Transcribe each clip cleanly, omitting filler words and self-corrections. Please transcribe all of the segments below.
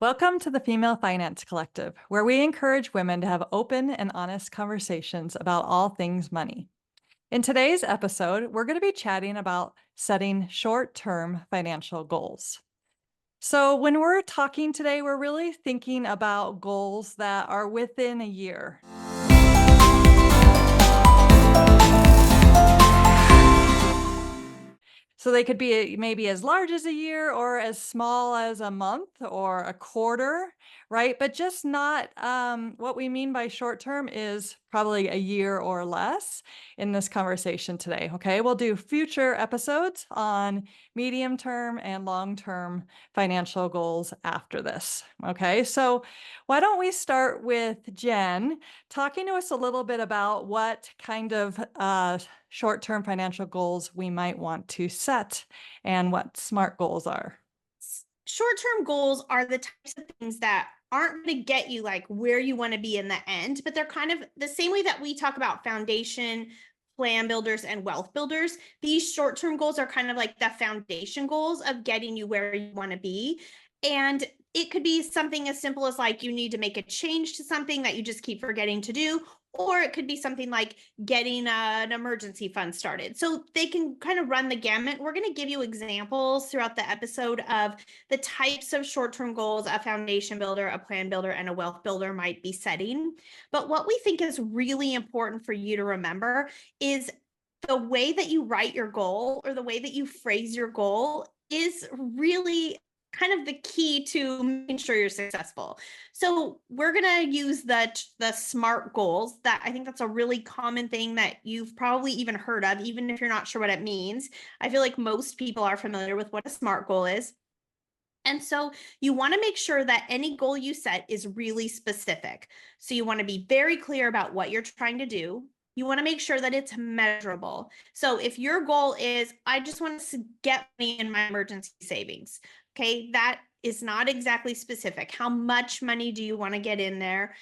Welcome to the Female Finance Collective, where we encourage women to have open and honest conversations about all things money. In today's episode, we're going to be chatting about setting short-term financial goals. So, when we're talking today, we're really thinking about goals that are within a year. So they could be maybe as large as a year or as small as a month or a quarter, right? But just not what we mean by short term is probably a year or less in this conversation today. Okay. We'll do future episodes on medium term and long term financial goals after this. Okay. So why don't we start with Jen talking to us a little bit about what kind of short-term financial goals we might want to set and what SMART goals are. Short-term goals are the types of things that aren't going to get you like where you want to be in the end, but they're kind of the same way that we talk about foundation, plan builders, and wealth builders. These short-term goals are kind of like the foundation goals of getting you where you want to be. And it could be something as simple as like you need to make a change to something that you just keep forgetting to do, or it could be something like getting an emergency fund started. So they can kind of run the gamut. We're going to give you examples throughout the episode of the types of short-term goals a foundation builder, a plan builder, and a wealth builder might be setting. But what we think is really important for you to remember is the way that you write your goal or the way that you phrase your goal is really kind of the key to making sure you're successful. So we're going to use the SMART goals. That I think that's a really common thing that you've probably even heard of, even if you're not sure what it means. I feel like most people are familiar with what a SMART goal is. And so you want to make sure that any goal you set is really specific. So you want to be very clear about what you're trying to do. You want to make sure that it's measurable. So if your goal is, I just want to get money in my emergency savings, okay, that is not exactly specific. How much money do you want to get in there?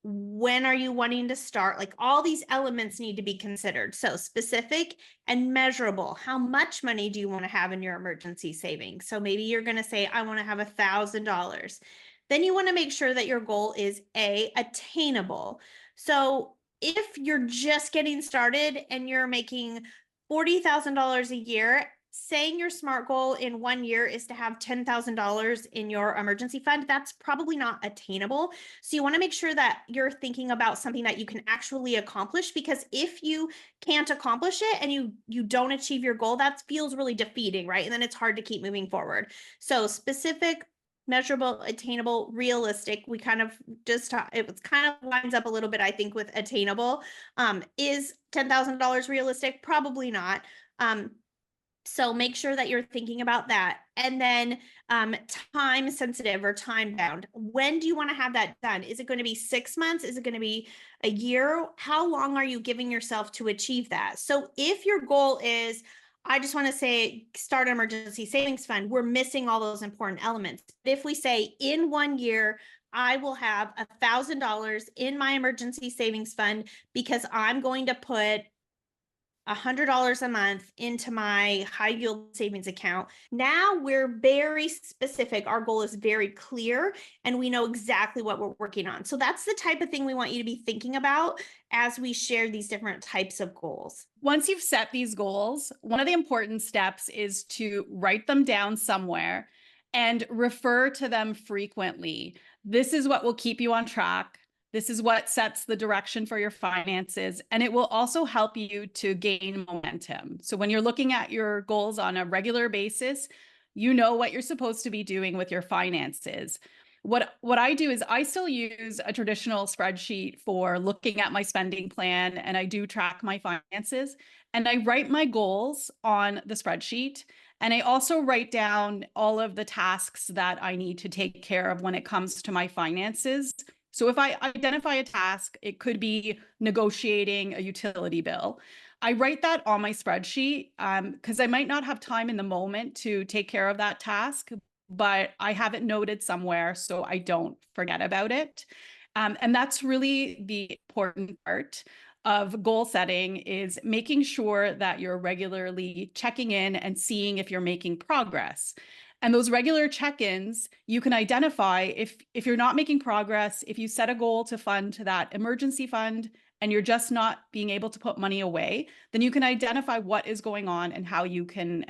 When are you wanting to start? Like all these elements need to be considered. So specific and measurable. How much money do you want to have in your emergency savings? So maybe you're going to say, I want to have $1,000. Then you want to make sure that your goal is attainable. So if you're just getting started and you're making $40,000 a year, saying your SMART goal in 1 year is to have $10,000 in your emergency fund, that's probably not attainable. So you want to make sure that you're thinking about something that you can actually accomplish, because if you can't accomplish it and you don't achieve your goal, that feels really defeating, right? And then it's hard to keep moving forward. So specific, measurable, attainable, realistic. We kind of just it was kind of lines up a little bit, I think, with attainable. Is $10,000 realistic? Probably not. So make sure that you're thinking about that. And then time sensitive or time bound. When do you want to have that done? Is it going to be 6 months? Is it going to be a year? How long are you giving yourself to achieve that? So if your goal is, I just want to say, start an emergency savings fund, we're missing all those important elements. But if we say in 1 year, I will have $1,000 in my emergency savings fund because I'm going to put $100 a month into my high yield savings account. Now we're very specific. Our goal is very clear and we know exactly what we're working on. So that's the type of thing we want you to be thinking about as we share these different types of goals. Once you've set these goals, one of the important steps is to write them down somewhere and refer to them frequently. This is what will keep you on track. This is what sets the direction for your finances, and it will also help you to gain momentum. So when you're looking at your goals on a regular basis, you know what you're supposed to be doing with your finances. What I do is I still use a traditional spreadsheet for looking at my spending plan, and I do track my finances, and I write my goals on the spreadsheet. And I also write down all of the tasks that I need to take care of when it comes to my finances. So if I identify a task, it could be negotiating a utility bill. I write that on my spreadsheet because I might not have time in the moment to take care of that task, but I have it noted somewhere so I don't forget about it. And that's really the important part of goal setting, is making sure that you're regularly checking in and seeing if you're making progress. And those regular check-ins, you can identify if you're not making progress, if you set a goal to fund that emergency fund and you're just not being able to put money away, then you can identify what is going on and how you can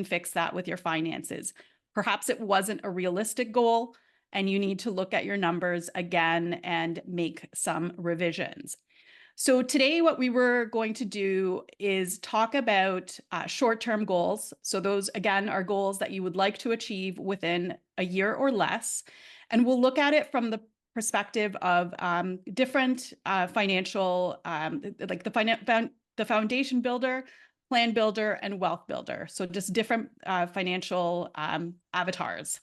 fix that with your finances. Perhaps it wasn't a realistic goal and you need to look at your numbers again and make some revisions. So today, what we were going to do is talk about short-term goals. So those, again, are goals that you would like to achieve within a year or less. And we'll look at it from the perspective of different financial, like the foundation builder, plan builder, and wealth builder. So just different financial avatars.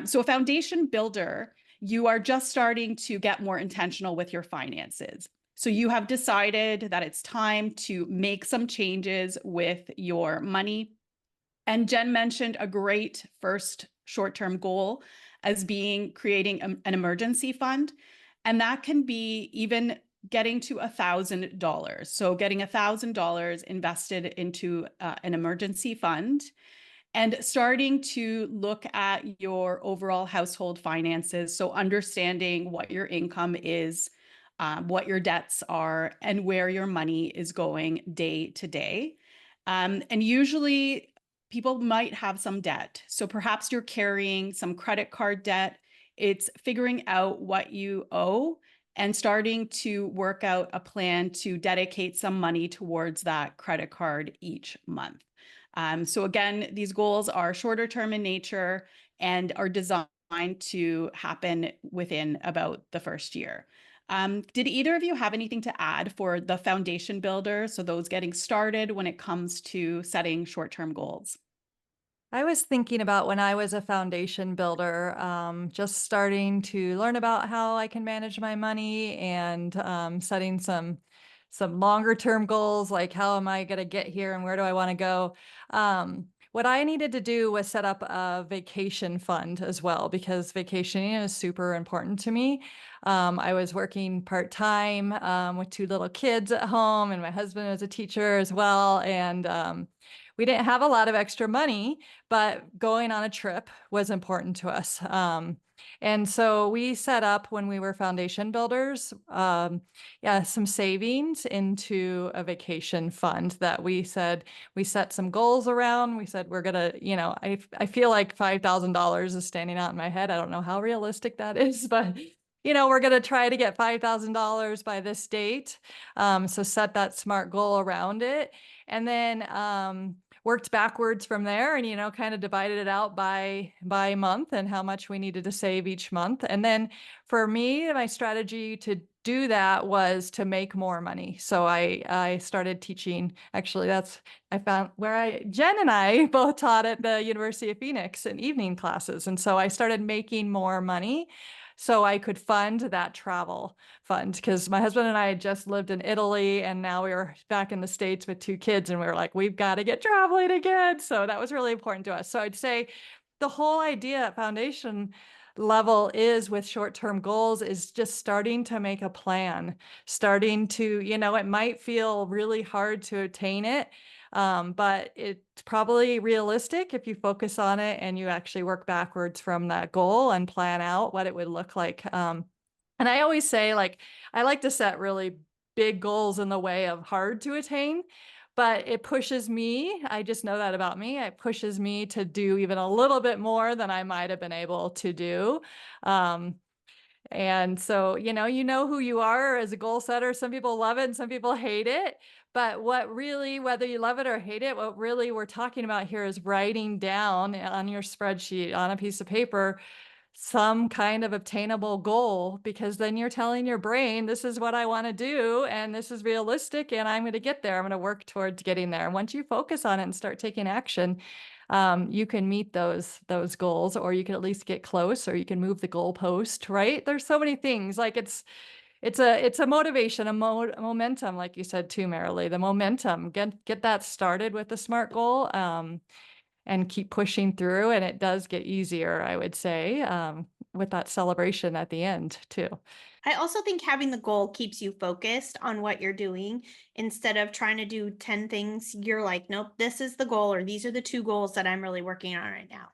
So a foundation builder, you are just starting to get more intentional with your finances. So you have decided that it's time to make some changes with your money. And Jen mentioned a great first short-term goal as being creating an emergency fund. And that can be even getting to $1,000. So getting $1,000 invested into an emergency fund and starting to look at your overall household finances. So understanding what your income is, what your debts are, and where your money is going day to day. And usually people might have some debt. So perhaps you're carrying some credit card debt. It's figuring out what you owe and starting to work out a plan to dedicate some money towards that credit card each month. So again, these goals are shorter term in nature and are designed to happen within about the first year. Did either of you have anything to add for the foundation builder? So those getting started when it comes to setting short-term goals? I was thinking about when I was a foundation builder, just starting to learn about how I can manage my money and setting some longer term goals, like how am I going to get here and where do I want to go? What I needed to do was set up a vacation fund as well because vacationing is super important to me. I was working part-time with two little kids at home, and my husband was a teacher as well, and we didn't have a lot of extra money, but going on a trip was important to us. And so we set up when we were foundation builders, some savings into a vacation fund that we said we set some goals around. We said we're gonna, I feel like $5,000 is standing out in my head. I don't know how realistic that is, but we're gonna try to get $5,000 by this date. So set that SMART goal around it, and then worked backwards from there and, kind of divided it out by month and how much we needed to save each month. And then for me, my strategy to do that was to make more money. So I started teaching. Actually, I found where Jen and I both taught at the University of Phoenix in evening classes. And so I started making more money so I could fund that travel fund, because my husband and I had just lived in Italy and now we were back in the States with two kids and we were like, we've got to get traveling again. So that was really important to us. So I'd say the whole idea at foundation level is with short-term goals is just starting to make a plan, starting to, it might feel really hard to attain it. But it's probably realistic if you focus on it and you actually work backwards from that goal and plan out what it would look like. And I always say, like, I like to set really big goals in the way of hard to attain, but it pushes me. I just know that about me. It pushes me to do even a little bit more than I might have been able to do. And so, who you are as a goal setter. Some people love it and some people hate it. But what really, whether you love it or hate it, what really we're talking about here is writing down on your spreadsheet on a piece of paper some kind of obtainable goal, because then you're telling your brain, this is what I want to do and this is realistic and I'm going to get there. I'm going to work towards getting there. And once you focus on it and start taking action, you can meet those goals, or you can at least get close, or you can move the goalpost, right? There's so many things. Like it's a motivation, a momentum, like you said too, Marilee, the momentum, get that started with the SMART goal, and keep pushing through. And it does get easier, I would say, with that celebration at the end too. I also think having the goal keeps you focused on what you're doing instead of trying to do 10 things. You're like, nope, this is the goal, or these are the two goals that I'm really working on right now.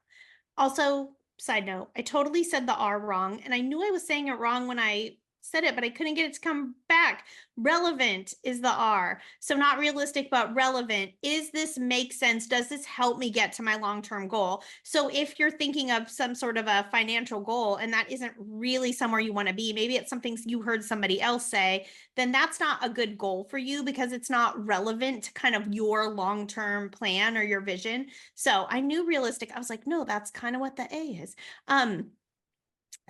Also, side note, I totally said the R wrong, and I knew I was saying it wrong when I said it, but I couldn't get it to come back. Relevant is the R. So not realistic, but relevant. Is this make sense? Does this help me get to my long-term goal? So if you're thinking of some sort of a financial goal and that isn't really somewhere you want to be, maybe it's something you heard somebody else say, then that's not a good goal for you because it's not relevant to kind of your long-term plan or your vision. So I knew realistic. I was like, no, that's kind of what the A is.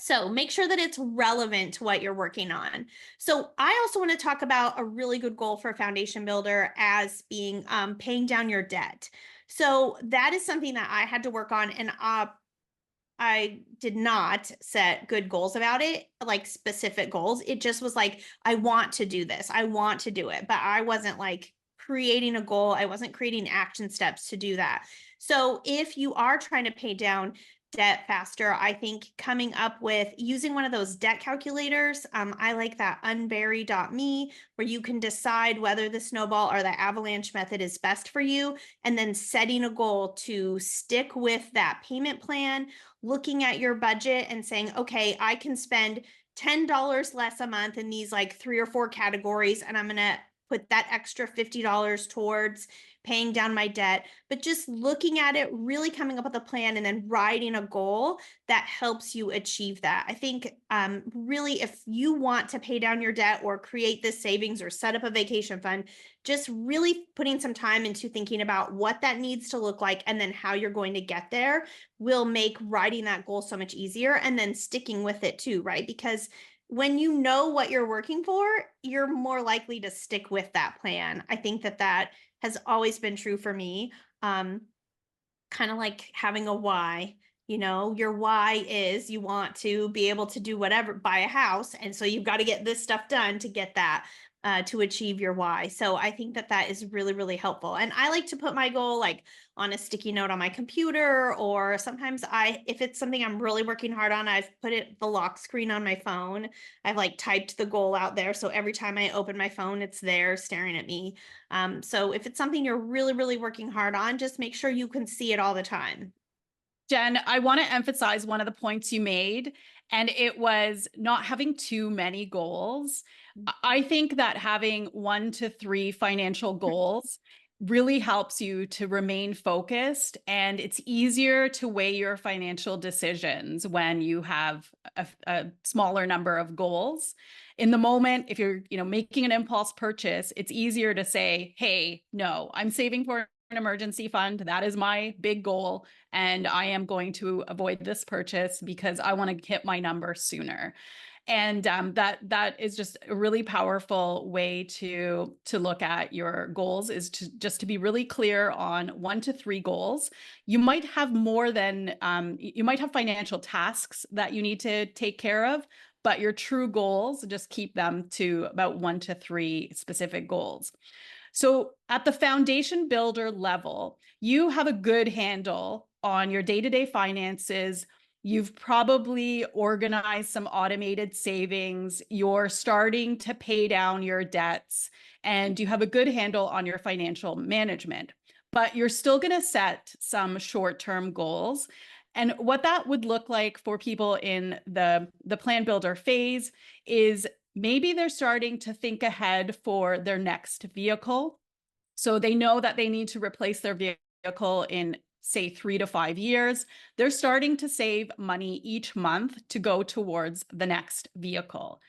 So make sure that it's relevant to what you're working on. So I also want to talk about a really good goal for a foundation builder as being paying down your debt. So that is something that I had to work on, and I did not set good goals about it, like specific goals. It just was like, I want to do this. I want to do it. But I wasn't like creating a goal. I wasn't creating action steps to do that. So if you are trying to pay down debt faster, I think coming up with using one of those debt calculators. I like that unbury.me, where you can decide whether the snowball or the avalanche method is best for you, and then setting a goal to stick with that payment plan, looking at your budget and saying, okay, I can spend $10 less a month in these like 3 or 4 categories, and I'm going to put that extra $50 towards paying down my debt. But just looking at it, really coming up with a plan, and then writing a goal that helps you achieve that. I think really, if you want to pay down your debt or create this savings or set up a vacation fund, just really putting some time into thinking about what that needs to look like and then how you're going to get there will make writing that goal so much easier, and then sticking with it too, right? Because when you know what you're working for, you're more likely to stick with that plan. I think that that has always been true for me. Kind of like having a why. Your why is you want to be able to do whatever, buy a house. And so you've got to get this stuff done to get that, to achieve your why. So I think that that is really, really helpful. And I like to put my goal like on a sticky note on my computer, or sometimes if it's something I'm really working hard on, I've put the lock screen on my phone. I've like typed the goal out there. So every time I open my phone, it's there staring at me. So if it's something you're really, really working hard on, just make sure you can see it all the time. Jen, I want to emphasize one of the points you made, and it was not having too many goals. I think that having 1 to 3 financial goals really helps you to remain focused, and it's easier to weigh your financial decisions when you have a smaller number of goals. In the moment, if you're, making an impulse purchase, it's easier to say, hey, no, I'm saving for an emergency fund. That is my big goal. And I am going to avoid this purchase because I want to hit my number sooner. And that is just a really powerful way to look at your goals, is to be really clear on 1 to 3 goals. You might have more than you might have financial tasks that you need to take care of, but your true goals, just keep them to about 1 to 3 specific goals. So at the foundation builder level, you have a good handle on your day-to-day finances. You've probably organized some automated savings. You're starting to pay down your debts, and you have a good handle on your financial management. But you're still going to set some short-term goals. And what that would look like for people in the plan builder phase is maybe they're starting to think ahead for their next vehicle. So they know that they need to replace their vehicle in, say, 3 to 5 years. They're starting to save money each month to go towards the next vehicle.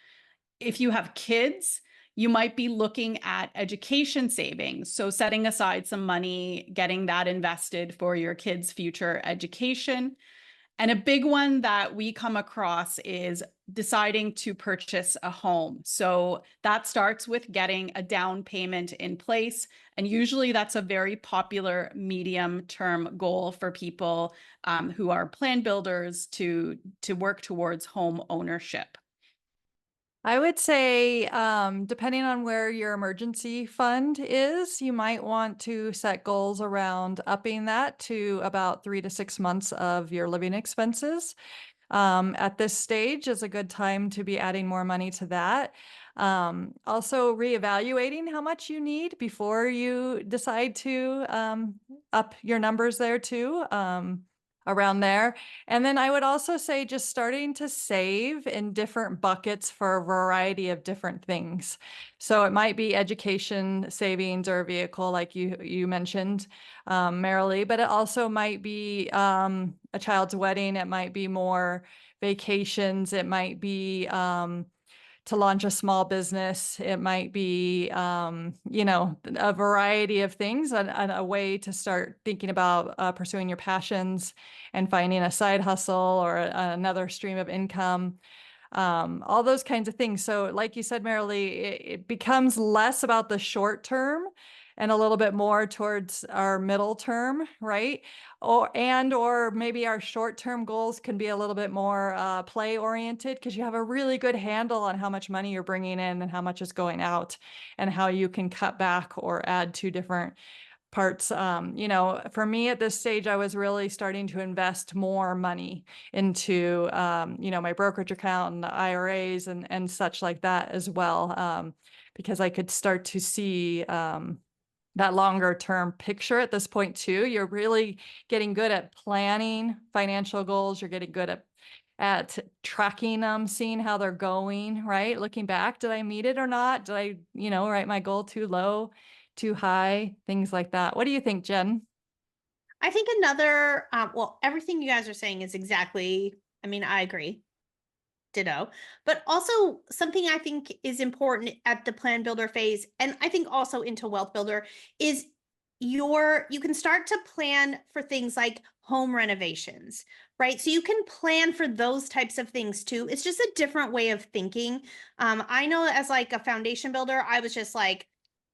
If you have kids, you might be looking at education savings. So setting aside some money, getting that invested for your kids' future education. And a big one that we come across is deciding to purchase a home. So that starts with getting a down payment in place. And usually that's a very popular medium-term goal for people who are plan builders to work towards home ownership. I would say, depending on where your emergency fund is, you might want to set goals around upping that to about 3 to 6 months of your living expenses. At this stage is a good time to be adding more money to that. Also reevaluating how much you need before you decide to up your numbers there too. around there. And then I would also say just starting to save in different buckets for a variety of different things. So it might be education savings or a vehicle, like you mentioned, Marilee, but it also might be a child's wedding. It might be more vacations. It might be to launch a small business. It might be, a variety of things, and a way to start thinking about pursuing your passions and finding a side hustle or another stream of income. All those kinds of things. So like you said, Marilee, it becomes less about the short term and a little bit more towards our middle term, right? Or maybe our short term goals can be a little bit more play oriented, because you have a really good handle on how much money you're bringing in and how much is going out, and how you can cut back or add to different parts. For me at this stage, I was really starting to invest more money into, my brokerage account and the IRAs and such like that as well, because I could start to see that longer term picture at this point too. You're really getting good at planning financial goals. You're getting good at tracking them, seeing how they're going, right? Looking back, did I meet it or not? Did I, write my goal too low, too high, things like that. What do you think, Jen? I think another, well, everything you guys are saying is exactly, I mean, I agree. Ditto. But also something I think is important at the plan builder phase, and I think also into wealth builder, is you can start to plan for things like home renovations, right? So you can plan for those types of things too. It's just a different way of thinking. I know as like a foundation builder, I was just like,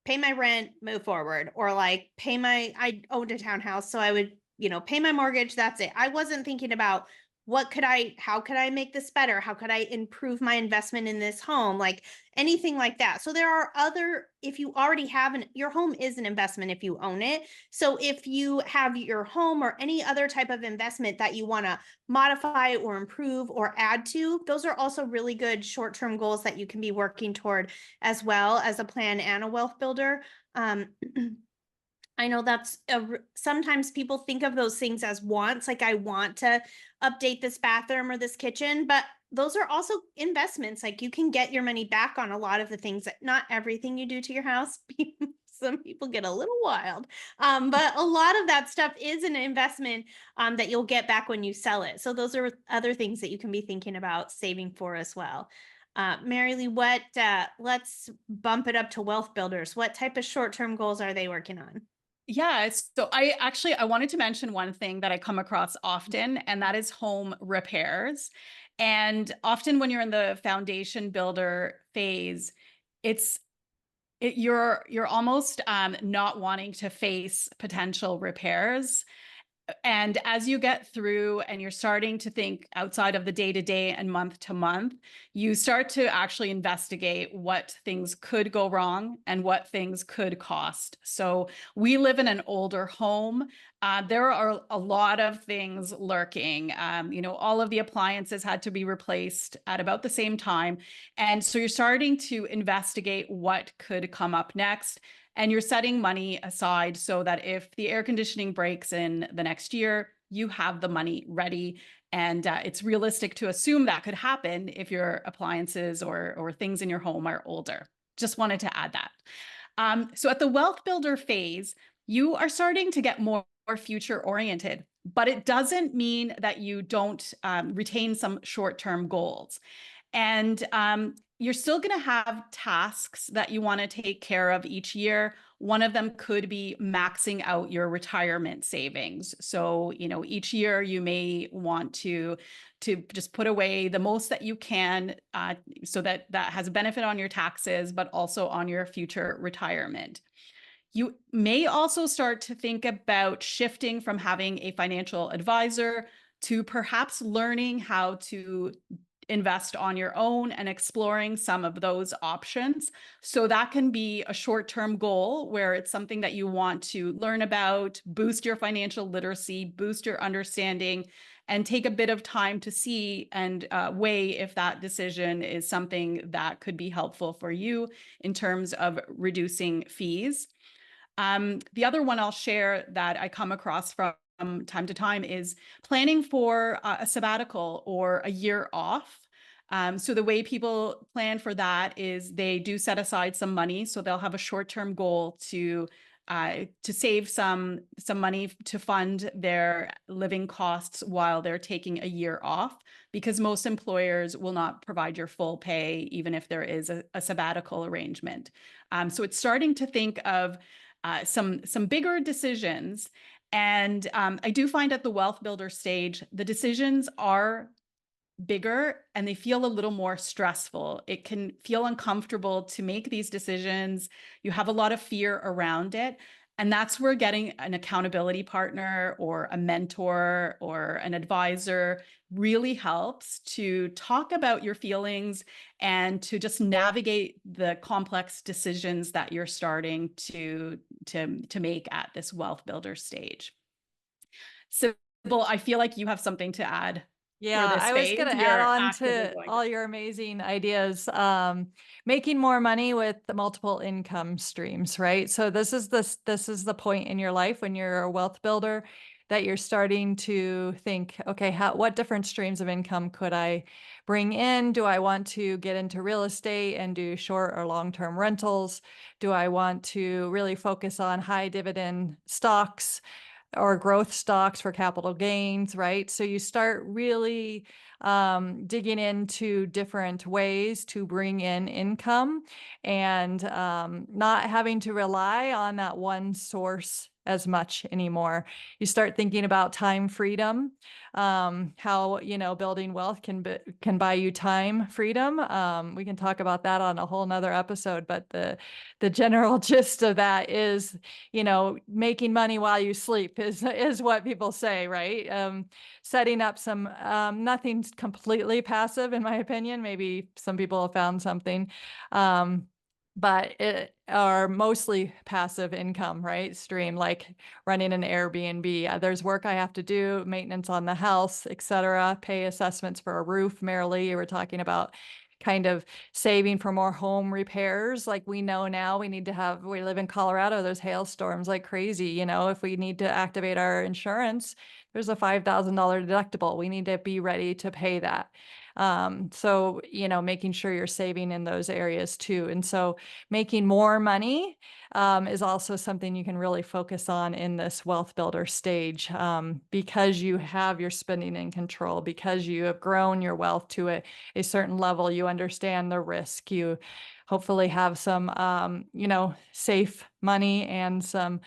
pay my rent, move forward, or like I owned a townhouse, so I would, pay my mortgage, that's it. I wasn't thinking about how could I make this better? How could I improve my investment in this home? Like anything like that. So there are if you already have your home is an investment if you own it. So if you have your home or any other type of investment that you want to modify or improve or add to, those are also really good short-term goals that you can be working toward as well as a plan and a wealth builder. I know sometimes people think of those things as wants, like I want to update this bathroom or this kitchen, but those are also investments. Like you can get your money back on a lot of the things not everything you do to your house. Some people get a little wild, but a lot of that stuff is an investment that you'll get back when you sell it. So those are other things that you can be thinking about saving for as well. Marilee, let's bump it up to wealth builders. What type of short-term goals are they working on? Yeah, so I wanted to mention one thing that I come across often, and that is home repairs. And often when you're in the foundation builder phase, you're almost not wanting to face potential repairs. And as you get through and you're starting to think outside of the day to day and month to month, you start to actually investigate what things could go wrong and what things could cost. So we live in an older home. There are a lot of things lurking. All of the appliances had to be replaced at about the same time. And so you're starting to investigate what could come up next. And you're setting money aside so that if the air conditioning breaks in the next year, you have the money ready. And it's realistic to assume that could happen if your appliances or things in your home are older. Just wanted to add that. So at the wealth builder phase, you are starting to get more future oriented, but it doesn't mean that you don't retain some short-term goals. And you're still going to have tasks that you want to take care of each year. One of them could be maxing out your retirement savings. So, each year you may want to just put away the most that you can so that has a benefit on your taxes, but also on your future retirement. You may also start to think about shifting from having a financial advisor to perhaps learning how to invest on your own and exploring some of those options. So that can be a short-term goal where it's something that you want to learn about, boost your financial literacy, boost your understanding, and take a bit of time to see and weigh if that decision is something that could be helpful for you in terms of reducing fees. The other one I'll share that I come across from from time to time is planning for a sabbatical or a year off. So the way people plan for that is they do set aside some money. So they'll have a short-term goal to save some money to fund their living costs while they're taking a year off, because most employers will not provide your full pay, even if there is a sabbatical arrangement. So it's starting to think of some bigger decisions. And I do find at the wealth builder stage, the decisions are bigger and they feel a little more stressful. It can feel uncomfortable to make these decisions. You have a lot of fear around it. And that's where getting an accountability partner or a mentor or an advisor really helps to talk about your feelings and to just navigate the complex decisions that you're starting to make at this wealth builder stage. So, I feel like you have something to add. For Yeah, this I was phase, going to add you're on actively to going. all your amazing ideas. Making more money with the multiple income streams, right? So this is the point in your life when you're a wealth builder that you're starting to think, okay, what different streams of income could I bring in? Do I want to get into real estate and do short or long-term rentals? Do I want to really focus on high dividend stocks or growth stocks for capital gains, right? So you start really digging into different ways to bring in income and not having to rely on that one source as much anymore. You start thinking about time freedom, how, building wealth can buy you time freedom. We can talk about that on a whole nother episode, but the general gist of that is, making money while you sleep is what people say, right? Setting up some, nothing's completely passive in my opinion. Maybe some people have found something. But it are mostly passive income, right? Stream, like running an Airbnb. There's work I have to do, maintenance on the house, etc. Pay assessments for a roof. Marilee, you were talking about kind of saving for more home repairs. Like we know now we live in Colorado, there's hailstorms like crazy. If we need to activate our insurance, there's a $5,000 deductible. We need to be ready to pay that. So, making sure you're saving in those areas too. And so making more money is also something you can really focus on in this wealth builder stage, because you have your spending in control, because you have grown your wealth to a certain level. You understand the risk. You hopefully have some, safe money and some,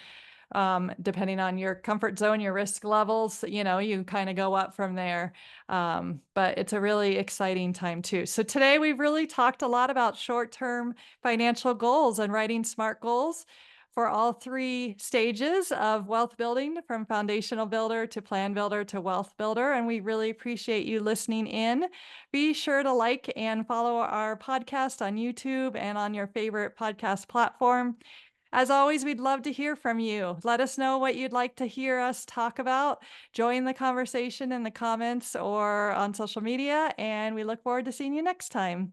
depending on your comfort zone, your risk levels, you kind of go up from there. But it's a really exciting time too. So today we've really talked a lot about short-term financial goals and writing SMART goals for all three stages of wealth building, from foundational builder to plan builder to wealth builder. And we really appreciate you listening in. Be sure to like and follow our podcast on YouTube and on your favorite podcast platform. As always, we'd love to hear from you. Let us know what you'd like to hear us talk about. Join the conversation in the comments or on social media, and we look forward to seeing you next time.